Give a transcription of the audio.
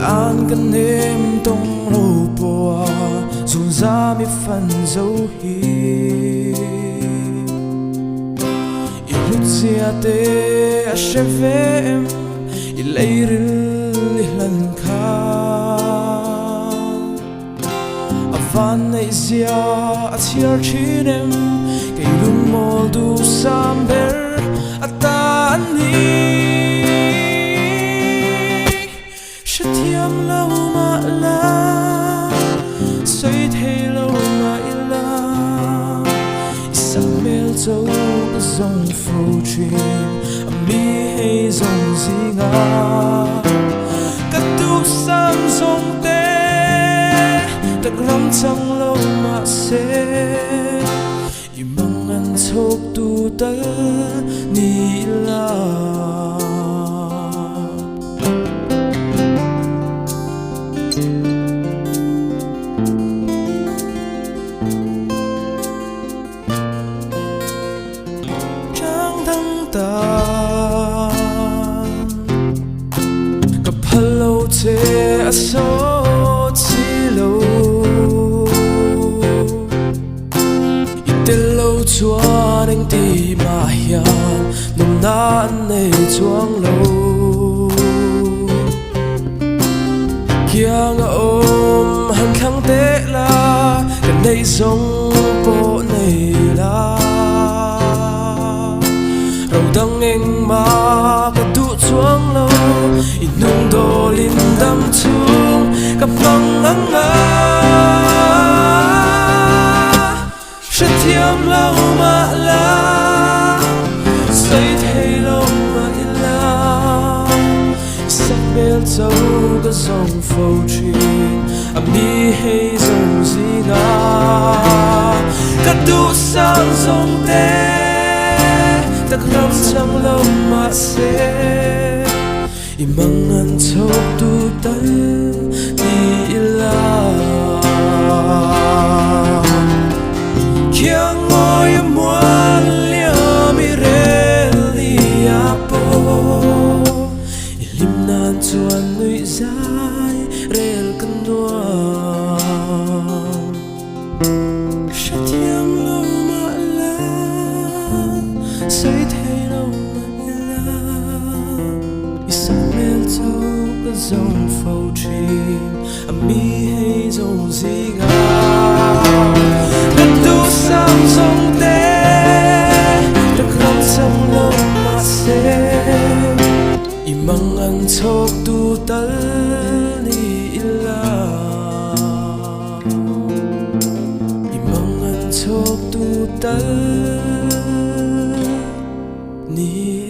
an kan nem tong lo pua zum za mi fan zo hi I lut zia te a shevem I leiril I hlan kha avan nei zia a thiar thinem kei lungmawl duhsam ber ata ani thiam lo ma.Hla theh lo ngaihthlak sak mel zo ka zong fo thin mi hei zong zinga ka duhsam zong te tak ram chang lo ma se I mang an chok tu tal ni.Hla ka fello te a so chi lo I tel lo chuan anh ti ma hian num na nei chuang lo kiang a han thlang te la kan nei zong po nei la dang eng ma ka du chuang lo I nung do lin dam chung ka pang anga thiam lo ma.Hla theh lo ngaihthlak sak mel zo ka zong fo thin mi hei zong zinga ka duhsam zong te tak ram chang lo ma se I mang an chok tu tal ni.Hla kiang ngoi mual liam I rel ni a po I lim nan chuan nui zai rel kan nual thiam lo ma.Hla theh lo ngaihthlak I sak mel zo ka zong fo thin mi hei zong zinga ka duhsam zong te tak ram chang lo ma se I mang an chok tu tal ni.Hla I mang an chok tu tal ni.